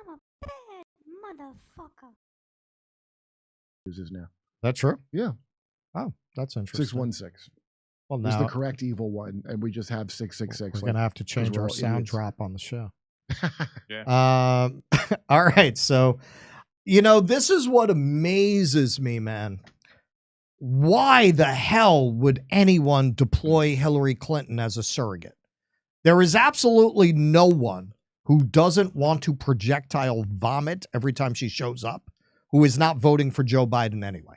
I'm a bad motherfucker. Uses now. That's true? Yeah. Oh, that's interesting. 616 Well, is now the correct evil one, and we just have 666. we're going to have to change we're our all sound idiots. drop on the show. Yeah. All right. So, you know, this is what amazes me, man. Why the hell would anyone deploy Hillary Clinton as a surrogate? There is absolutely no one who doesn't want to projectile vomit every time she shows up who is not voting for Joe Biden anyway.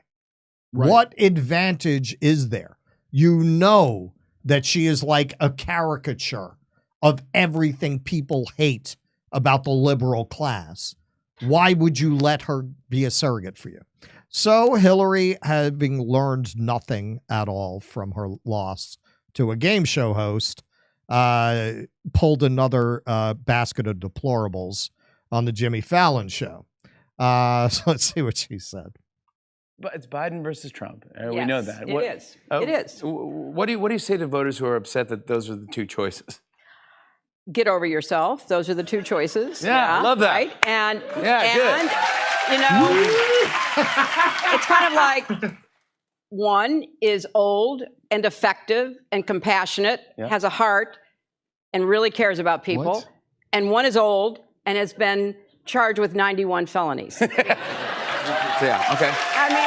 Right. What advantage is there? You know that she is like a caricature of everything people hate about the liberal class. Why would you let her be a surrogate for you? So Hillary, having learned nothing at all from her loss to a game show host, pulled another basket of deplorables on the Jimmy Fallon show. So let's see what she said. But it's Biden versus Trump. Yes, We know that. It is. It is. What do you say to voters who are upset that those are the two choices? Get over yourself. Those are the two choices. Yeah, love that. Right? And good. you know, it's kind of like one is old and effective and compassionate, has a heart, and really cares about people. What? And one is old and has been charged with 91 felonies. Yeah, okay. I mean,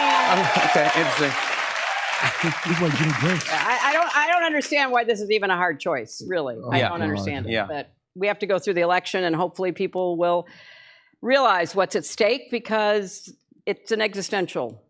Okay, interesting. This is like Jimmy drinks. I don't understand why this is even a hard choice, really. I Yeah. don't understand it. Yeah. But we have to go through the election, and hopefully people will realize what's at stake, because it's an existential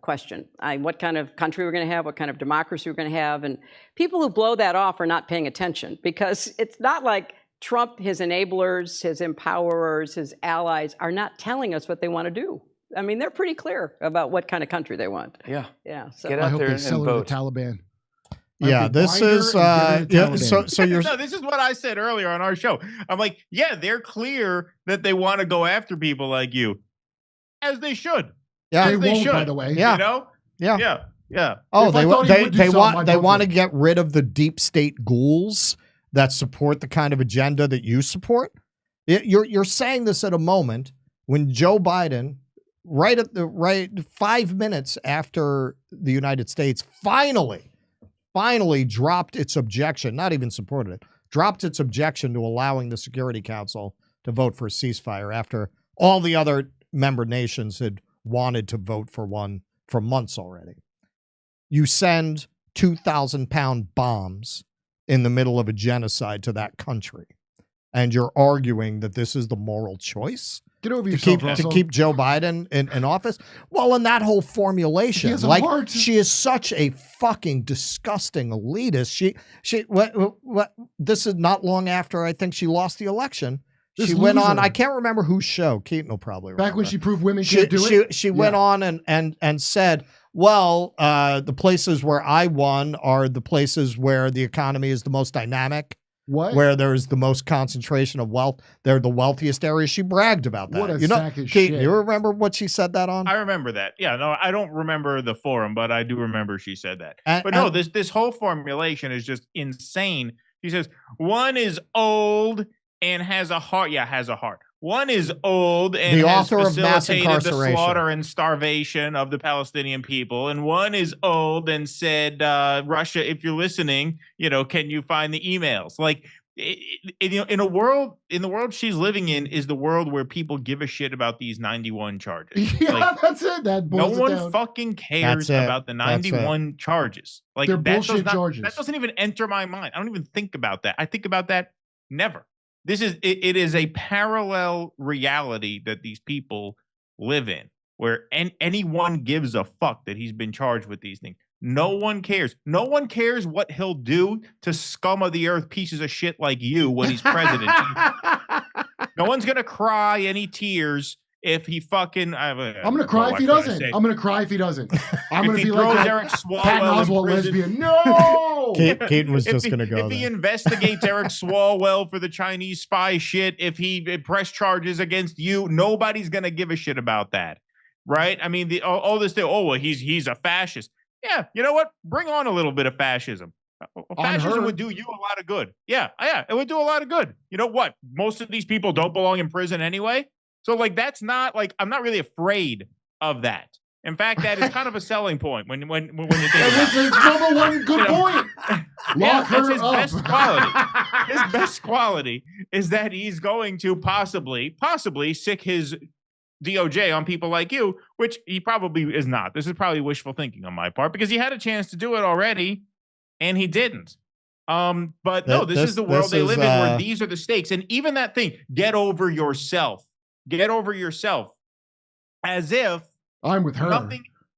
question. What kind of country we're going to have, what kind of democracy we're going to have. And people who blow that off are not paying attention, because it's not like Trump, his enablers, his empowerers, his allies are not telling us what they want to do. I mean, they're pretty clear about what kind of country they want. Yeah. Yeah. So Get I out hope there they and sell it to the vote. Taliban. Yeah, this is so you're No, this is what I said earlier on our show. I'm like, yeah, they're clear that they want to go after people like you, as they should. yeah. They As they won't, should. by the way. Yeah. You know? Yeah. Yeah. Yeah. Oh, If I thought he would do something, I'd they vote want for to him. get rid of the deep state ghouls that support the kind of agenda that you support. You're saying this at a moment when Joe Biden, right 5 minutes after the United States finally dropped its objection, not even supported it, dropped its objection to allowing the Security Council to vote for a ceasefire after all the other member nations had wanted to vote for one for months already. You send 2,000-pound bombs in the middle of a genocide to that country, and you're arguing that this is the moral choice Get over to yourself, keep Russell. Joe Biden in office. Well, in that whole formulation, He has a like heart. she is such a fucking disgusting elitist. This is not long after I think she lost the election. This She went on. loser. I can't remember whose show. Keaton will probably remember. Back when she proved women can't do it. She went on and said, well, the places where I won are the places where the economy is the most dynamic, What? where there's the most concentration of wealth. They're the wealthiest areas. She bragged about that. What a you know, sack of Keaton, shit. you remember what she said that on? I remember that. Yeah, no, I don't remember the forum, but I do remember she said that. And- But no, and- this whole formulation is just insane. She says one is old and has a heart. Yeah, has a heart. One is old and The has author of mass facilitated the incarceration. slaughter and starvation of the Palestinian people. And one is old and said, Russia, if you're listening, can you find the emails? Like, in the world she's living in is the world where people give a shit about these 91 charges. Yeah, Like, that's it. That no boils it one down. fucking cares That's it. about the That's it. 91 charges. Like They're that does bullshit not- charges. That doesn't even enter my mind. I don't even think about that. I think about that never. It is a parallel reality that these people live in, where anyone gives a fuck that he's been charged with these things. No one cares. No one cares what he'll do to scum of the earth pieces of shit like you when he's president. No one's gonna cry any tears if he fucking. I'm gonna cry if he doesn't. I'm gonna cry if he doesn't. I'm if gonna he be throws like that Eric Patton Swalwell in Oswalt prison. lesbian. No. Keaton was If just he- going to go If he there. investigates Eric Swalwell for the Chinese spy shit, if he press charges against you, nobody's gonna give a shit about that, right? I mean, all this thing. Oh, well, he's a fascist. Yeah, you know what? Bring on a little bit of fascism. Fascism would do you a lot of good. Yeah, it would do a lot of good. You know what? Most of these people don't belong in prison anyway. So, like, that's not, like, I'm not really afraid of that. In fact, that is kind of a selling point when you think about it. It's number one good point. Yeah, that's his best quality. His best quality is that he's going to possibly sick his DOJ on people like you, which he probably is not. This is probably wishful thinking on my part because he had a chance to do it already and he didn't. But no, this is the world they live in where these are the stakes. And even that thing, get over yourself, as if I'm with her.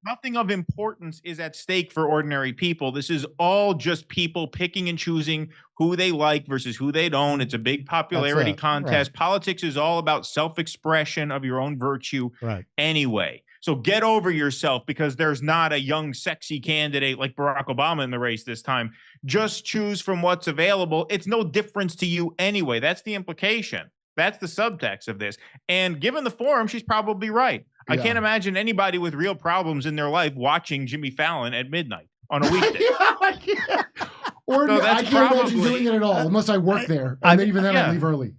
Nothing of importance is at stake for ordinary people. This is all just people picking and choosing who they like versus who they don't. It's a big popularity contest. Right. Politics is all about self-expression of your own virtue anyway. So get over yourself because there's not a young, sexy candidate like Barack Obama in the race this time. Just choose from what's available. It's no difference to you anyway. That's the implication. That's the subtext of this. And given the forum, she's probably right. I can't imagine anybody with real problems in their life watching Jimmy Fallon at midnight on a weekday. Or so I can't imagine doing it at all unless I work there. And then even then I leave early.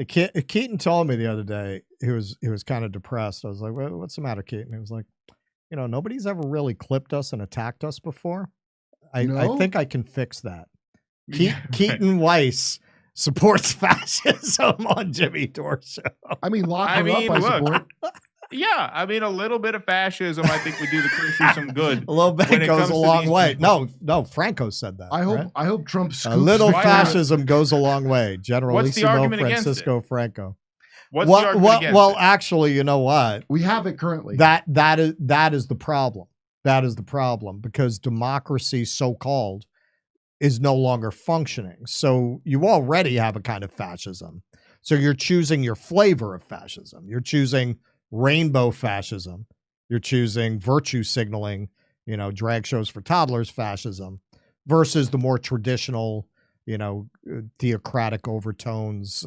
Keaton told me the other day he was kind of depressed. I was like, well, what's the matter, Keaton? He was like, you know, nobody's ever really clipped us and attacked us before. I think I can fix that. Keaton Weiss supports fascism on Jimmy Dore show. I mean, lock her up, I support. Yeah, I mean, a little bit of fascism, I think, would do the country some good. A little bit goes a long way. No, Franco said that. I hope Trump scoops a little fascism goes a long way. Generalissimo Francisco Franco. What's the argument against it? Actually, you know what? We have it currently. That is the problem. That is the problem because democracy, so-called, is no longer functioning. So you already have a kind of fascism. So you're choosing your flavor of fascism. You're choosing rainbow fascism. You're choosing virtue signaling, you know, drag shows for toddlers fascism versus the more traditional, you know, theocratic overtones,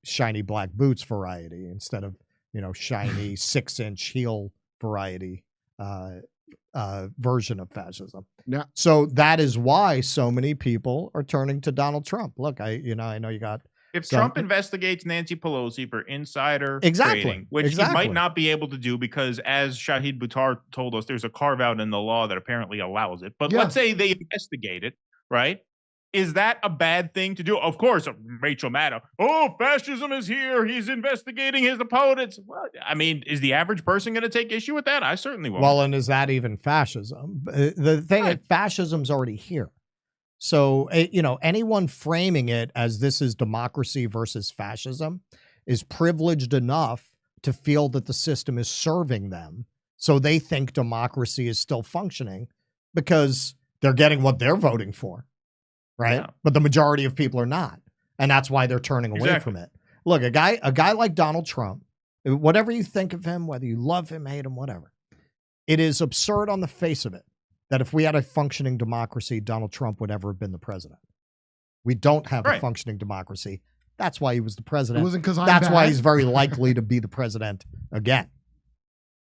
shiny black boots variety instead of, you know, shiny 6-inch heel variety version of fascism. Now, so that is why so many people are turning to Donald Trump. Look, I know you got. If Trump investigates Nancy Pelosi for insider trading, which he might not be able to do because, as Shahid Buttar told us, there's a carve-out in the law that apparently allows it. But let's say they investigate it, right? Is that a bad thing to do? Of course, Rachel Maddow. Oh, fascism is here. He's investigating his opponents. Well, I mean, is the average person going to take issue with that? I certainly won't. Well, and is that even fascism? The thing is, fascism's already here. So, you know, anyone framing it as this is democracy versus fascism is privileged enough to feel that the system is serving them. So they think democracy is still functioning because they're getting what they're voting for, right? Yeah. But the majority of people are not. And that's why they're turning away from it. Look, a guy like Donald Trump, whatever you think of him, whether you love him, hate him, whatever, it is absurd on the face of it that if we had a functioning democracy, Donald Trump would ever have been the president. We don't have a functioning democracy. That's why he was the president. It wasn't because That's why he's very likely to be the president again.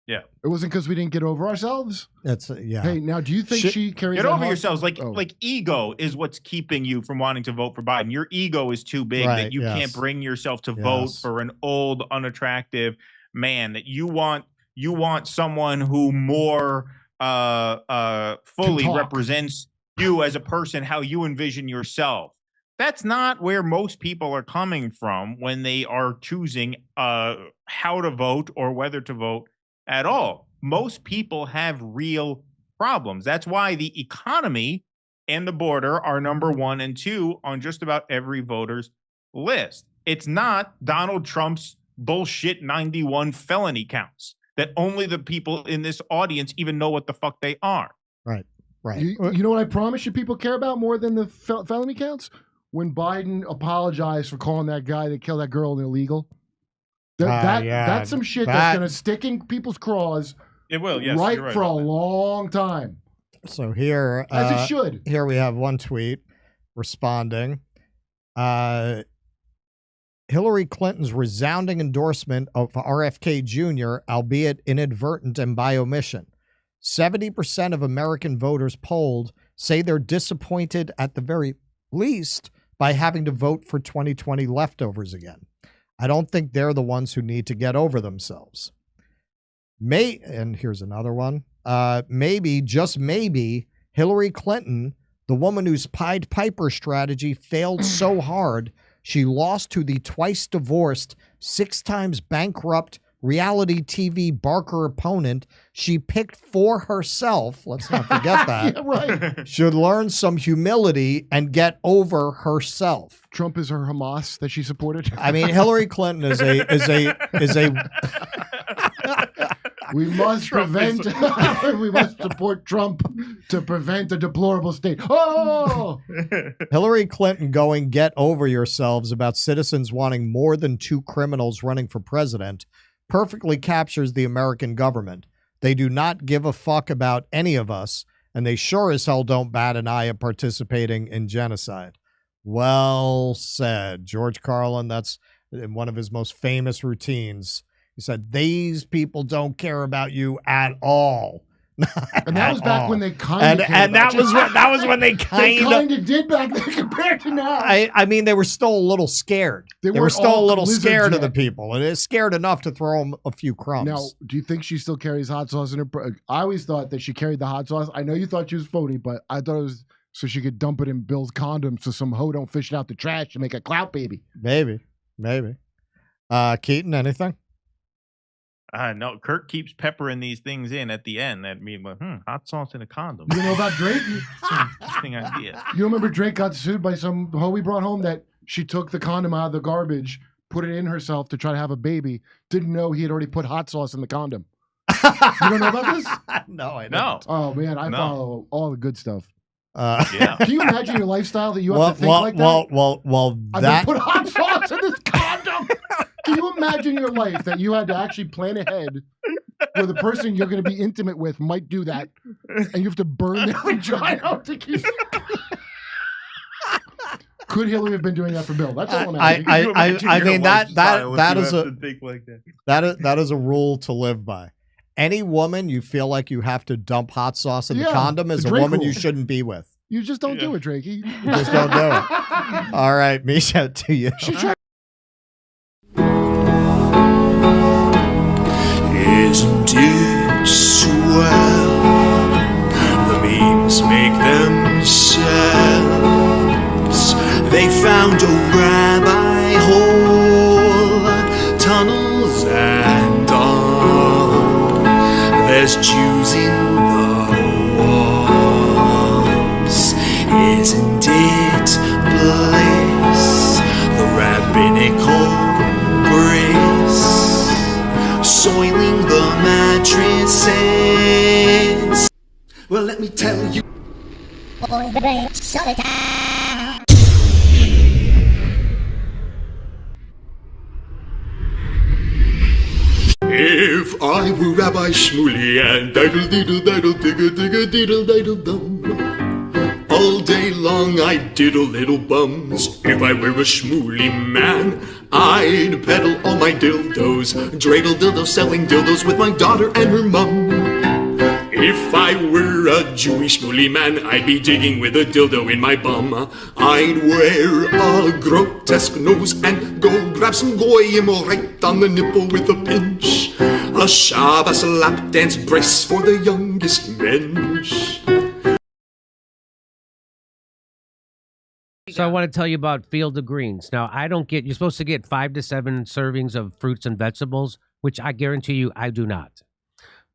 Yeah. It wasn't because we didn't get over ourselves. That's yeah. Hey, now do you think she carries get over yourselves? Like ego is what's keeping you from wanting to vote for Biden. Your ego is too big that you can't bring yourself to vote for an old, unattractive man. That you want someone who more fully represents you as a person, how you envision yourself. That's not where most people are coming from when they are choosing how to vote or whether to vote at all. Most people have real problems. That's why the economy and the border are number 1 and 2 on just about every voter's list. It's not Donald Trump's bullshit 91 felony counts that only the people in this audience even know what the fuck they are. Right. You know what I promise you people care about more than the felony counts? When Biden apologized for calling that guy that killed that girl illegal. That's some shit that's going to stick in people's craws. It will, yes. Right for a long time. So here, as it should. Here we have one tweet responding. Hillary Clinton's resounding endorsement of RFK Jr., albeit inadvertent and by omission. 70% of American voters polled say they're disappointed at the very least by having to vote for 2020 leftovers again. I don't think they're the ones who need to get over themselves. And here's another one. Maybe, just maybe, Hillary Clinton, the woman whose Pied Piper strategy failed so hard, she lost to the twice divorced, 6 times bankrupt reality TV Barker opponent she picked for herself. Let's not forget that. Yeah, right. Should learn some humility and get over herself. Trump is her Hamas that she supported. I mean, Hillary Clinton is a We must prevent. We must support Trump to prevent a deplorable state. Oh, Hillary Clinton going "get over yourselves" about citizens wanting more than 2 criminals running for president perfectly captures the American government. They do not give a fuck about any of us, and they sure as hell don't bat an eye at participating in genocide. Well said. George Carlin, that's in one of his most famous routines. He said, these people don't care about you at all. And that was back when they kind of and that was when they kind of did back then compared to now. I mean, they were still a little scared. They were still a little scared of the people, and it's scared enough to throw them a few crumbs. Now, do you think she still carries hot sauce in her? I always thought that she carried the hot sauce. I know you thought she was phony, but I thought it was so she could dump it in Bill's condoms so some hoe don't fish it out the trash to make a clout baby. Maybe. Keaton, anything? No, Kirk keeps peppering these things in at the end. That mean, hot sauce in a condom. You know about Drake? Interesting idea. You remember Drake got sued by some hoe he brought home that she took the condom out of the garbage, put it in herself to try to have a baby, didn't know he had already put hot sauce in the condom. You don't know about this? No, I don't. No. Oh, man, I follow all the good stuff. Yeah. Can you imagine your lifestyle that you have to think like that? Well, I put hot sauce in this condom. Can you imagine your life that you had to actually plan ahead where the person you're going to be intimate with might do that, and you have to burn their vagina to keep... Could Hillary have been doing that for Bill? That's all I'm asking. I mean, that is a rule to live by. Any woman you feel like you have to dump hot sauce in the condom is a woman you shouldn't be with. You just don't do it, Drakey. You just don't do it. All right, Misha, to you. Isn't it swell? The memes make themselves. They found a rabbi hole, tunnels and all. There's Jews in the walls. Isn't it bliss? The rabbinical grace soiling the mattresses. Well, let me tell you. If I were Rabbi Shmuley and diddle diddle diddle digga digga diddle diddle dum, all day long I'd diddle little bums. If I were a Shmuley man, I'd peddle all my dildos, dreidel dildos, selling dildos with my daughter and her mum. If I were a Jewish Shmuley man, I'd be digging with a dildo in my bum. I'd wear a grotesque nose and go grab some goyim right on the nipple with a pinch. A Shabbos lap dance brace for the youngest mensch. So I want to tell you about Field of Greens. Now, you're supposed to get 5 to 7 servings of fruits and vegetables, which I guarantee you I do not.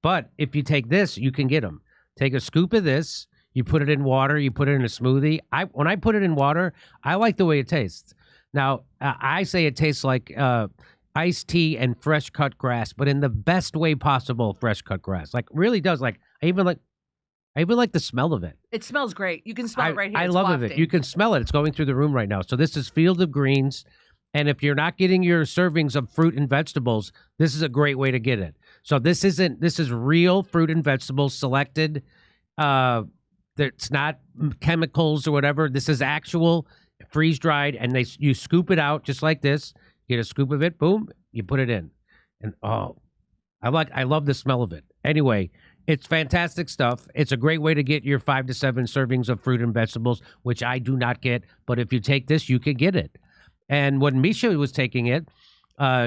But if you take this, you can get them. Take a scoop of this, you put it in water, you put it in a smoothie. When I put it in water, I like the way it tastes. Now, I say it tastes like iced tea and fresh cut grass, but in the best way possible, fresh cut grass. Like, really does. Like, I even like the smell of it. It smells great. You can smell it right here. I love it. You can smell it. It's going through the room right now. So this is Field of Greens. And if you're not getting your servings of fruit and vegetables, this is a great way to get it. So this is real fruit and vegetables selected. It's not chemicals or whatever. This is actual freeze dried, and you scoop it out just like this. Get a scoop of it, boom, you put it in. And I love the smell of it. Anyway, It's fantastic stuff. It's a great way to get your 5 to 7 servings of fruit and vegetables, which I do not get. But if you take this, you can get it. And when Misha was taking it,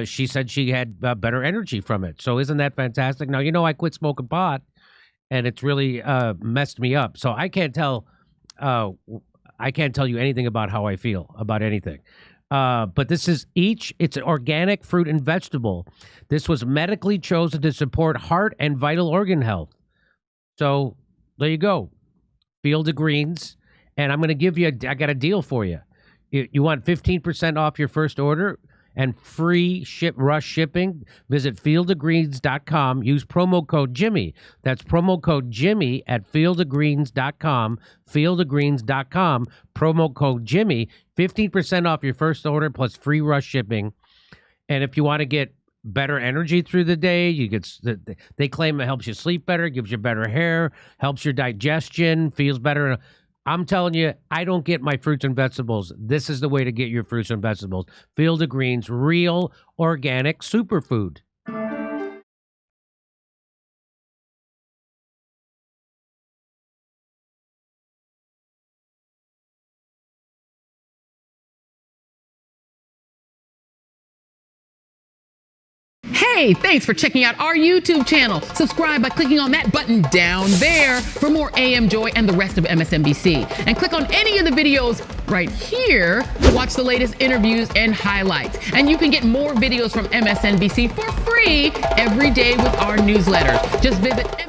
she said she had better energy from it. So isn't that fantastic? Now, you know, I quit smoking pot, and it's really messed me up. So I can't tell you anything about how I feel about anything. But this is it's an organic fruit and vegetable. This was medically chosen to support heart and vital organ health. So there you go. Field of Greens. And I'm going to give you, I got a deal for you. You want 15% off your first order and free rush shipping? Visit fieldofgreens.com. Use promo code Jimmy. That's promo code Jimmy at fieldofgreens.com. Fieldofgreens.com. Promo code Jimmy. 15% off your first order plus free rush shipping. And if you want to get better energy through the day, you get. They claim it helps you sleep better, gives you better hair, helps your digestion, feels better. I'm telling you, I don't get my fruits and vegetables. This is the way to get your fruits and vegetables. Field of Greens, real, organic superfood. Hey, thanks for checking out our YouTube channel. Subscribe by clicking on that button down there for more AM Joy and the rest of MSNBC. And click on any of the videos right here to watch the latest interviews and highlights. And you can get more videos from MSNBC for free every day with our newsletter. Just visit